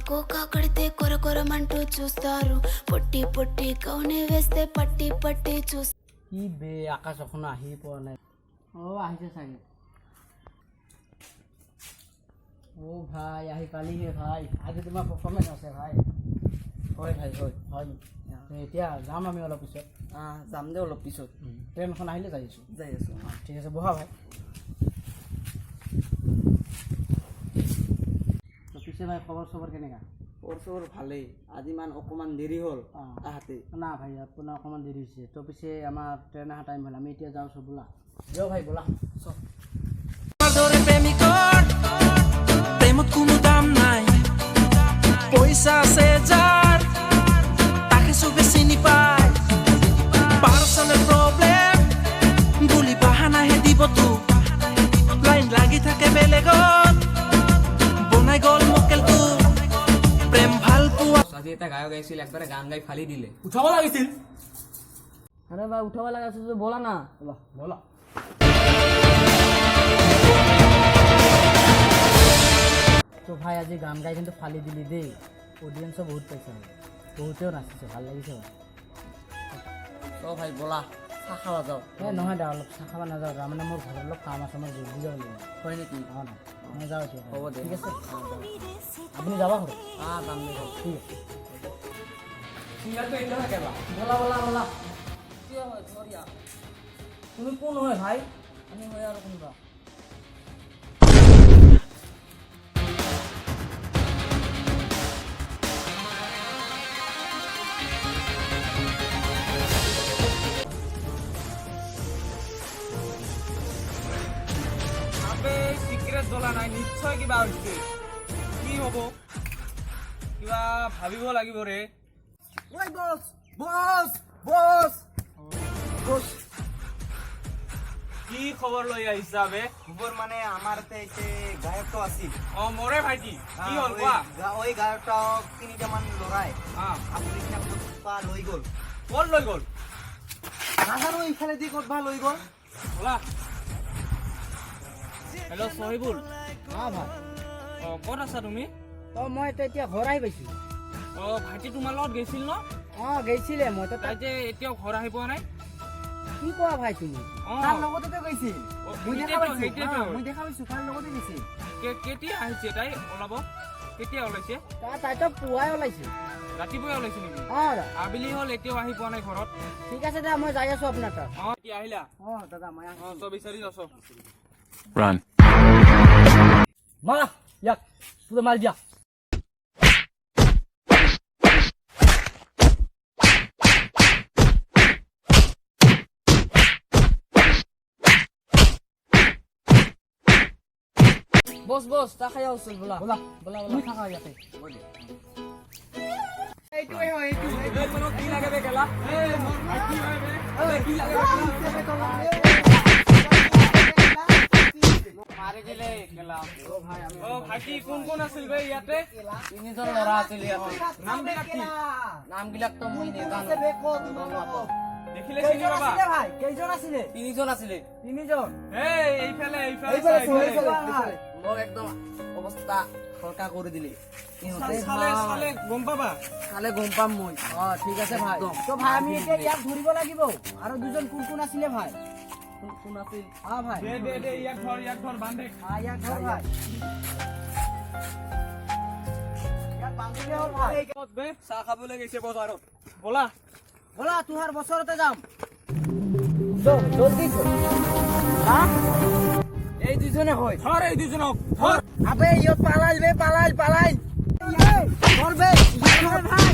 Cocoa కడితే కొర కొరమంటూ చూస్తారు పొట్టి పొట్టి కౌని వేస్తే పట్టి పట్టి చూస్తారు কি বে আকাশ এখনো আহি পোৱা নাই আহিছে চাগে ভাই আহি পালিহে ভাই আজি তোমাৰ পাৰফৰ্মেঞ্চ আছে ভাই হয় ভাই হয় এতিয়া যাম আমি অলপ পিছত যাম দে অলপ পিছত ট্ৰেইনখন আহিলে যাই আছোঁ ঠিক আছে বহা ভাই পিছে ভাই খবৰ চবৰ কেনেকুৱা খবৰ ভালেই আজি অকণমান দেৰি হ'ল আহাতে না ভাই আপোনাৰ অকণমান দেৰি হৈছে তো পিছে আমাৰ ট্ৰেইন অহা টাইম হ'ল আমি এতিয়া যাওঁ চব বোলা যাওঁ ভাই বোলা চব প্রেমত কোনো দাম নাই পয়সা আছে যার তাকে চবে চিনি পায় পার্সোনাল প্রবলেম বুলি বাহানাহে দিব তো লাইন লাগি থাকে বেলেগত বনাই গল মকেলটো প্রেম ভাল পোৱা আজি এটা গায়ক আহিছিল একবাৰে গান গাই ফালি দিলে উঠাব লাগিছিল আরে ভাই উঠাব লাগাছে তো বলা না বলা তো ভাই আজি গান গাই কিন্তু ফালি দিলি দেই অডিয়েন্সও বহুত পাইছে বহুতেও নাচিছে ভাল লাগিছে ভাই বলা চাহ খাওয়া যাও নহয় দা অলপ চাহ খাব নাযাওঁ তাৰমানে মোৰ ঘৰৰ অলপ কাম আছে মই জল্দি যাব লাগিব হয় নেকি মই যাওঁ এতিয়া হ'ব দে ঠিক আছে আপুনি যাব ঘৰত যাম দে ঠিক আছে সিঙ্গারটো এটা থাকে বা বলা বলা বলা কিয় হয় সরিয়া তুমি কোন হয় ভাই আমি হয় আৰু কোনোবা সিক্রেট জ্বলা নাই নিশ্চয় কিবা হৈছে কি হ'ব কিবা ভাবিব লাগিব ৰে ওই বস বস বস বস কি খবৰ লৈ আহিছা বে খবৰ মানে আমাৰ গায়কটা আছিল মৰে ভাইটি কি হ'ল কোৱা ওই গায়কটাক তিনিটামান লৰাই আপুনি লৈ গ'ল ক'ত লৈ গ'ল নাজানো ইফালে দি ক'ত লৈ গ'ল ব'লা হেল্ল' সহিবুল ভাই ক'ত আছা তুমি মই এতিয়া ঘৰ আহি পাইছোঁ ভাইটি তোমাৰ লগত গৈছিল ন গৈছিলে মই তাই যে এতিয়াও ঘৰ আহি পোৱা নাই কি কোৱা ভাই তুমি তাৰ লগতে গৈছিল মই দেখা পাইছোঁ তাৰ লগতে গৈছিল কেতিয়া আহিছে তাই ওলাব কেতিয়া ওলাইছে তাইতো পুৱাই ওলাইছে ৰাতিপুৱাই ওলাইছে নেকি আবেলি হ'ল এতিয়াও আহি পোৱা নাই ঘৰত ঠিক আছে দে মই যাই আছোঁ আপোনাৰ তাত এতিয়া আহিলা দাদা মই চব বিচাৰি আছ Run. মাৰা ইয়াক পুৰা মাৰি দিয়া বস বস তা খাই আছো বলা বলা বলা বলা থাকা ইয়াতে এইটোৱে হয় কি লাগে বে গেলা কি লাগে মাৰি দিলে গেলা ভাইটি কোন কোন আছিল বে ইয়াতে তিনিজন ল'ৰা আছিল ইয়াতে নামবিলাকতো মই নাজানো দেখিলে চিনি পাবা ভাই কেইজন আছিলে তিনিজন আছিলে তিনিজন এইফালে মোক একদম অৱস্থা সৰকা কৰি দিলে চালে গম পাবা চালে গম পাম মই ঠিক আছে ভাই তো ভাই আমি এতিয়া ইয়াক ধৰিব লাগিব আৰু দুজন কোন কোন আছিলে ভাই কোন আছিল ভাই দে ইয়াক ধৰ বান্ধে ইয়াক ধৰ ভাই ইয়াক বান্ধিলে হ'ল ভাই চাহ খাবলৈ গৈছে বজাৰত ব'লা বলা তোহাৰ বছৰতে যাম জলদি এই দুজনে হয় ধৰ এই দুজনক ধৰ আবে ইয়ত পালাই বে পালাই ধৰ বে ভাই